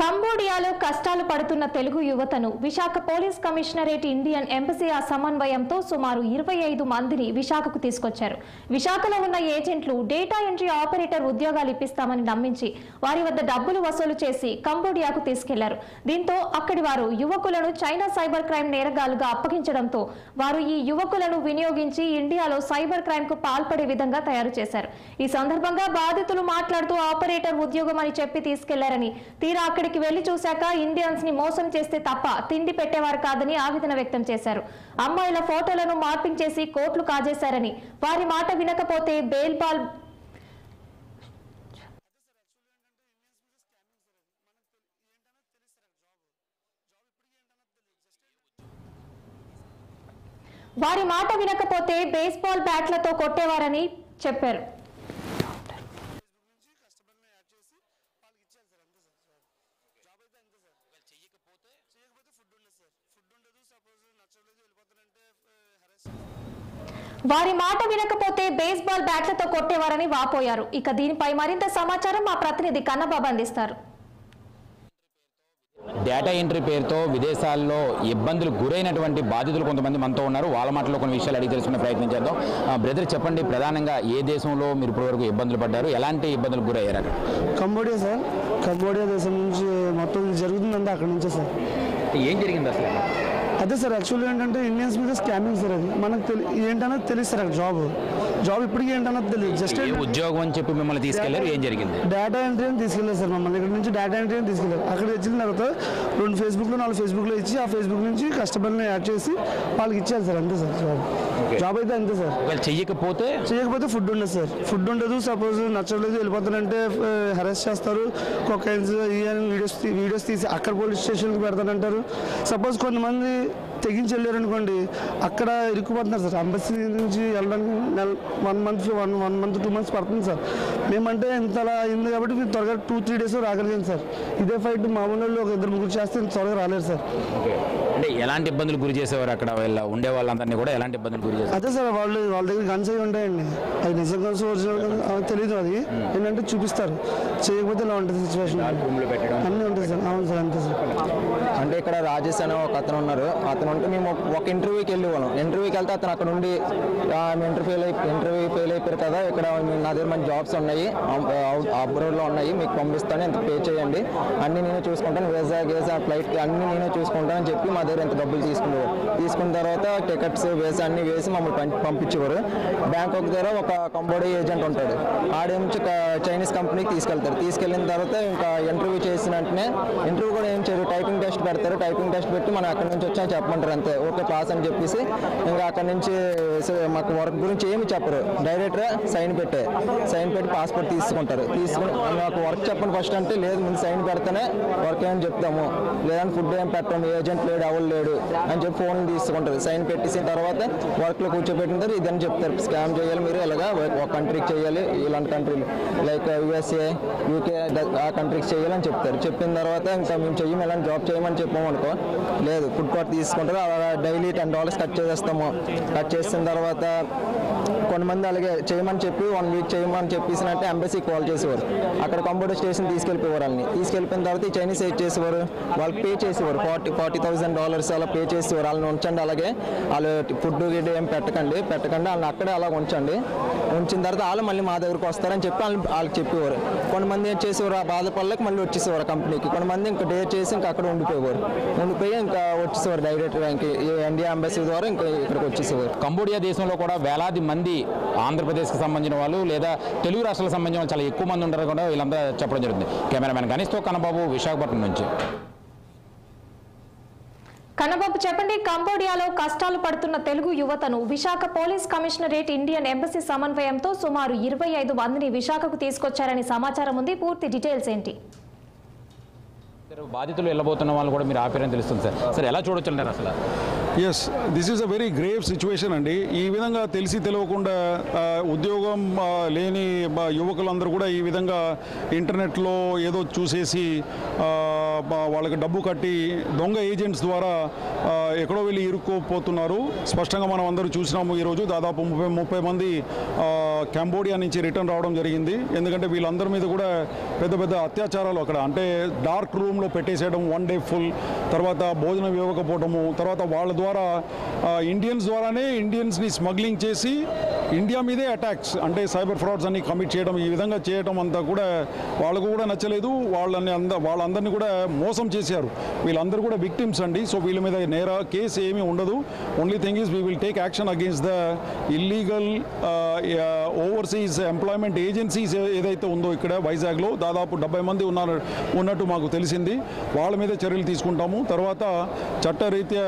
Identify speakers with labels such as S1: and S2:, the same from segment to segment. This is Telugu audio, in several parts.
S1: కంబోడియాలో కష్టాలు పడుతున్న తెలుగు యువతను Visakha police commissionerate Indian embassy సమన్వయంతో సుమారు 25 మందిని విశాఖకు తీసుకొచ్చారు. విశాఖలో ఉన్న ఏజెంట్లు డేటా ఎంట్రీ ఆపరేటర్ ఉద్యోగాలు ఇప్పిస్తామని నమ్మించి వారి వద్ద డబ్బులు వసూలు చేసి కంబోడియాకు తీసుకెళ్లారు. దీంతో అక్కడి వారు యువకులను చైనా సైబర్ క్రైమ్ నేరగాలుగా అప్పగించడంతో వారు ఈ యువకులను వినియోగించి ఇండియాలో సైబర్ క్రైమ్ కు పాల్పడే విధంగా తయారు చేశారు. ఈ సందర్భంగా బాధితులు మాట్లాడుతూ ఆపరేటర్ ఉద్యోగం అని చెప్పి తీసుకెళ్లారని, తీరా అక్కడికి వెళ్లి చూశాక ఇండియన్స్ ని మోసం చేస్తే తప్ప తిండి పెట్టేవారు కాదని ఆవేదన వ్యక్తం చేశారు. అమ్మాయిల ఫోటోలను మార్పింగ్ చేసి కోట్లు కాజేశారని, వారి మాట వినకపోతే బెయిల్బాల్ బేస్బాల్ బ్యాట్లతో కొట్టేవారని చెప్పారు. వారి మాట వినకపోతే బేస్బాల్ బ్యాట్లతో కొట్టేవారని వాపోయారు. ఇక దీనిపై మరింత సమాచారం మా ప్రతినిధి కన్నబాబు అందిస్తారు.
S2: డేటా ఎంట్రీ పేరుతో విదేశాల్లో ఇబ్బందులు గురైనటువంటి బాధితులు కొంతమంది మనతో ఉన్నారు. వాళ్ళ మాటలో కొన్ని విషయాలు అడిగి తెలుసుకునే ప్రయత్నం చేద్దాం. బ్రదర్, చెప్పండి, ప్రధానంగా ఏ దేశంలో మీరు ఇప్పటివరకు ఇబ్బందులు పడ్డారు, ఎలాంటి ఇబ్బందులు గురయ్యారు? అక్కడ
S3: కంబోడియా సార్. కంబోడియా దేశం నుంచి మొత్తం జరుగుతుందంటే అక్కడ నుంచే సార్.
S2: ఏం జరిగింది అసలు?
S3: అదే సార్, యాక్చువల్లీ ఏంటంటే ఇండియన్స్ మీద స్కామింగ్ సార్. అది మనకు ఏంటన్నది తెలియదు సార్. అక్కడ జాబ్ ఇప్పటికీ ఏంటన్నది తెలియదు. జస్ట్
S2: ఉద్యోగం అని చెప్పి మిమ్మల్ని తీసుకెళ్లారు. ఏం జరిగింది?
S3: డేటా ఎంట్రీ అని తీసుకెళ్ళారు సార్ మమ్మల్ని. ఇక్కడ నుంచి డేటా ఎంట్రీ అని తీసుకెళ్ళారు. అక్కడ వచ్చిన తర్వాత 2 ఫేస్బుక్లో 4 ఫేస్బుక్లో ఇచ్చి ఆ ఫేస్బుక్ నుంచి కస్టమర్ని యాడ్ చేసి వాళ్ళకి ఇచ్చారు సార్. అంతే సార్ జాబ్ అయితే అంతే సార్.
S2: చేయకపోతే
S3: ఫుడ్ ఉండదు సార్. ఫుడ్ ఉండదు. సపోజ్ నచ్చలేదు వెళ్ళిపోతానంటే హెరాస్ చేస్తారు. కొకైన్స్ వీడియోస్ తీసి అక్కడ పోలీస్ స్టేషన్కి పెడతానంటారు. సపోజ్ కొంతమంది తెగించి వెళ్ళారు అనుకోండి, అక్కడ ఇరుక్కుపోతున్నారు సార్. ఎంబసీ నుంచి వెళ్ళడానికి 1 మంత్ 2 మంత్స్ పడుతుంది సార్. మేమంటే ఇంతలా అయింది కాబట్టి మీరు త్వరగా 2-3 డేస్ రాగలిగాను సార్. ఇదే ఫైట్ మామూలు ఒక 2-3 చేస్తే ఇంత త్వరగా రాలేదు సార్.
S2: అంటే ఎలాంటి ఇబ్బందులు గురి చేసేవారు అక్కడ ఉండే వాళ్ళందరినీ కూడా? ఎలాంటి ఇబ్బందులు గురి చేస్తారు?
S3: అదే సార్, వాళ్ళ దగ్గర గన్స్ అవి ఉంటాయండి. అది నిజంగా తెలియదు. అది ఏంటంటే చూపిస్తారు. చేయకపోతే ఇలా ఉంటుంది సిచ్యువేషన్. అన్నీ ఉంటుంది సార్. అవును సార్, అంతే సార్.
S4: అంటే ఇక్కడ రాజేష్ అనే ఒక అతను ఉన్నారు. అతను అంటే మేము ఒక ఇంటర్వ్యూకి వెళ్ళేవాళ్ళం. ఇంటర్వ్యూకి వెళ్తే అతను అక్కడ నుండి ఇంటర్వ్యూ ఫెయిల్ అయిపోయారు కదా, ఇక్కడ నా దగ్గర మంచి జాబ్స్ ఉన్నాయి, అబ్రాడ్లో ఉన్నాయి, మీకు పంపిస్తాను, ఎంత పే చేయండి, అన్నీ నేనే చూసుకుంటాను, వీసా ఫ్లైట్కి అన్నీ నేనే చూసుకుంటాను అని చెప్పి మా దగ్గర ఎంత డబ్బులు తీసుకునేవారు. తీసుకున్న తర్వాత టికెట్స్ వీసా అన్నీ వేసి మమ్మల్ని పంపించేవారు. బ్యాంకాక్ దగ్గర ఒక కంబోడియా ఏజెంట్ ఉంటాడు. ఆడ నుంచి చైనీస్ కంపెనీకి తీసుకెళ్ళిన తర్వాత ఇంకా ఇంటర్వ్యూ చేసిన వెంటనే ఇంటర్వ్యూ కూడా ఏం చేయరు, టైపింగ్ టెస్ట్ పెడతారు. టైపింగ్ టెస్ట్ పెట్టి మనం అక్కడి నుంచి వచ్చా చెప్పమంటారు. అంతే, ఓకే పాస్ అని చెప్పేసి ఇంకా అక్కడి నుంచి మాకు వర్క్ గురించి ఏమి చెప్పరు. డైరెక్ట్గా సైన్ పెట్టి పాస్పోర్ట్ తీసుకుంటారు. తీసుకుని మాకు వర్క్ చెప్పండి ఫస్ట్ అంటే, లేదు ముందు సైన్ పెడితేనే వర్క్ ఏమని చెప్తాము, లేదంటే ఫుడ్ ఏం పెట్టాము, ఏజెంట్ లేడు, ఎవరు లేడు అని చెప్పి ఫోన్ తీసుకుంటారు. సైన్ పెట్టేసిన తర్వాత వర్క్లో కూర్చోబెట్టిన తర్వాత ఇదని చెప్తారు, స్కామ్ చేయాలి మీరు, ఇలాగా ఒక కంట్రీకి చేయాలి, ఇలాంటి కంట్రీలు లైక్ USA, UK ఆ కంట్రీకి చేయాలని చెప్తారు. చెప్పిన తర్వాత ఇంకా మేము చెయ్యం, ఇలాంటి జాబ్ చేయమని చెప్పాము అనుకో, లేదు ఫుడ్ కోర్ట్ తీసుకుంటారు. అలా డైలీ $10 కట్ చేసేస్తాము. కట్ చేసిన తర్వాత కొంతమంది అలాగే చేయమని చెప్పి 1 వీక్ చేయమని చెప్పేసినట్టే ఎంబసీ కాల్ చేసేవారు. అక్కడ కంప్యూటర్ స్టేషన్ తీసుకెళ్ళిపోయేవారు. వాళ్ళని తీసుకెళ్ళిపోయిన తర్వాత ఈ చైనీస్ ఏజ్ చేసేవారు, వాళ్ళకి పే చేసేవారు. $40,000 అలా పే చేసేవారు. వాళ్ళని ఉంచండి, అలాగే వాళ్ళు ఫుడ్ గిడ్ ఏం పెట్టకండి, వాళ్ళని అక్కడే అలా ఉంచండి. ఉంచిన తర్వాత వాళ్ళు మళ్ళీ మా దగ్గరకు వస్తారని చెప్పి వాళ్ళకి చెప్పేవారు. కొంతమంది ఏం చేసేవారు, ఆ బాధపడలేక మళ్ళీ వచ్చేసేవారు కంపెనీకి. కొంతమంది ఇంకా డే చేసి ఇంకా అక్కడ ఉండిపోయి ఇంకా వచ్చేసేవారు డైరెక్ట్గా ఇంక ఇండియా ఎంబసీ ద్వారా ఇంకా ఇక్కడికి వచ్చేసేవారు.
S2: కంబోడియా దేశంలో కూడా వేలాది మంది ఆంధ్రప్రదేశ్కి సంబంధించిన వాళ్ళు లేదా తెలుగు రాష్ట్రాలకు సంబంధించిన వాళ్ళు చాలా ఎక్కువ మంది ఉంటారు కూడా వీళ్ళంతా చెప్పడం జరుగుతుంది. కెమెరామెన్ గణేష్తో కన్నబాబు, విశాఖపట్నం నుంచి.
S1: కన్నబాబు, చెప్పండి, కంబోడియాలో కష్టాలు పడుతున్న తెలుగు యువతను Visakha police commissionerate Indian embassy సమన్వయంతో సుమారు 25 మందిని విశాఖకు తీసుకొచ్చారని సమాచారం ఉంది. పూర్తి డీటెయిల్స్ ఏంటి?
S2: బాధితులు వెళ్ళబోతున్న వాళ్ళు కూడా మీరు ఆపేరని తెలుస్తుంది సార్. ఎలా చూడొచ్చు అంటారు అసలు?
S5: Yes, this is a very grave situation అండి. ఈ విధంగా తెలియకుండా ఉద్యోగం లేని యువకులందరూ కూడా ఈ విధంగా ఇంటర్నెట్లో ఏదో చూసేసి వాళ్ళకి డబ్బు కట్టి దొంగ ఏజెంట్స్ ద్వారా ఎక్కడో వెళ్ళి ఇరుక్కుపోతున్నారు. స్పష్టంగా మనం అందరూ చూసినాము. ఈరోజు దాదాపు 30 మంది కంబోడియా నుంచి రిటర్న్ రావడం జరిగింది. ఎందుకంటే వీళ్ళందరి మీద కూడా పెద్ద పెద్ద అత్యాచారాలు అక్కడ, అంటే డార్క్ రూమ్లో పెట్టేసేయడం, 1 డే ఫుల్, తర్వాత భోజనం ఇవ్వకపోవడము, తర్వాత వాళ్ళ ద్వారా ఇండియన్స్ ద్వారానే ఇండియన్స్ని స్మగ్లింగ్ చేసి ఇండియా మీదే అటాక్స్, అంటే సైబర్ ఫ్రాడ్స్ అన్ని కమిట్ చేయడం, ఈ విధంగా చేయడం అంతా కూడా వాళ్ళకు కూడా నచ్చలేదు. వాళ్ళందరినీ కూడా మోసం చేశారు. వీళ్ళందరూ కూడా విక్టిమ్స్ అండి. సో వీళ్ళ మీద కేసు ఏమీ ఉండదు. Only thing is we will take action against the illegal overseas employment agencies ఏదైతే ఉందో ఇక్కడ వైజాగ్లో దాదాపు 70 మంది ఉన్నట్టు మాకు తెలిసింది. వాళ్ళ మీద చర్యలు తీసుకుంటాము. తర్వాత చట్టరీత్యా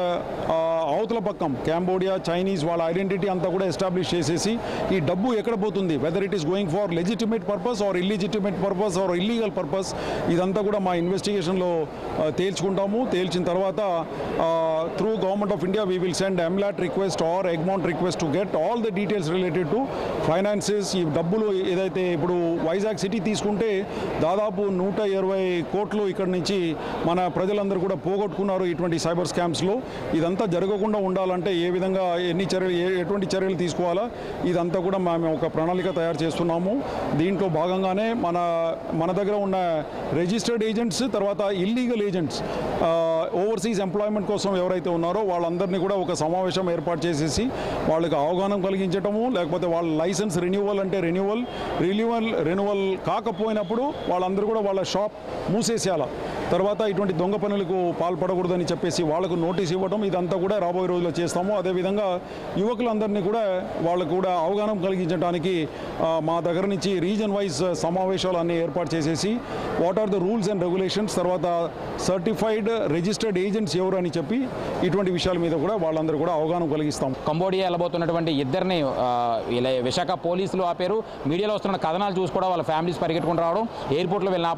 S5: అవతల పక్కం కంబోడియా, చైనీస్ వాళ్ళ ఐడెంటిటీ అంతా కూడా ఎస్టాబ్లిష్ చేసేసి ఈ డబ్బు ఎక్కడ పోతుంది, whether it is going for legitimate purpose or illegitimate purpose or illegal purpose, ఇదంతా కూడా మా ఇన్వెస్టిగేషన్లో తేల్చుకుంటాము. తేల్చిన తర్వాత through government of India we will send MLAT request or Egmont request to get all the details related to finances. ఈ డబ్బులు ఏదైతే ఇప్పుడు వైజాగ్ సిటీ తీసుకుంటే దాదాపు 120 కోట్లు ఇక్కడ నుంచి మన ప్రజలందరూ కూడా పోగొట్టుకున్నారు ఇటువంటి సైబర్ స్కామ్స్లో. ఇదంతా జరగకుండా ఉండాలంటే ఏ విధంగా ఎటువంటి చర్యలు తీసుకోవాలా, ఇదంతా కూడా మేము ఒక ప్రణాళిక తయారు చేస్తున్నాము. దీంట్లో భాగంగానే మన దగ్గర ఉన్న రిజిస్టర్డ్ ఏజెంట్స్, తర్వాత ఇల్లీగల్ ఏజెంట్స్, ఓవర్సీస్ ఎంప్లాయ్మెంట్ కోసం ఎవరైతే ఉన్నారో వాళ్ళందరినీ కూడా ఒక సమావేశం ఏర్పాటు చేసేసి వాళ్ళకి అవగాహన కలిగించటము, లేకపోతే వాళ్ళ లైసెన్స్ రెన్యువల్ అంటే రెన్యువల్ కాకపోయినప్పుడు వాళ్ళందరూ కూడా వాళ్ళ షాప్ మూసేసేయాల. తర్వాత ఇటువంటి దొంగ పనులకు పాల్పడకూడదని చెప్పేసి వాళ్ళకు నోటీస్ ఇవ్వడం, ఇదంతా కూడా రాబోయే రోజుల్లో చేస్తాము. అదేవిధంగా యువకులందరినీ కూడా వాళ్ళకు కూడా అవగాహన కలిగించడానికి మా దగ్గర నుంచి రీజన్ వైజ్ సమావేశాలు అన్నీ ఏర్పాటు చేసేసి what are the rules and regulations, తర్వాత సర్టిఫైడ్ రిజిస్టర్డ్ ఏజెంట్స్ ఎవరు అని చెప్పి ఇటువంటి విషయాల మీద కూడా వాళ్ళందరూ కూడా అవగాహన కలిగిస్తాం.
S2: కంబోడియా వెళ్ళబోతున్నటువంటి ఇద్దరిని విశాఖ పోలీసులు ఆపారు. మీడియాలో వస్తున్న కథనాలు చూసి కూడా వాళ్ళ ఫ్యామిలీస్ పరిగెట్టుకుని రావడం, ఎయిర్పోర్ట్లో వెళ్ళిన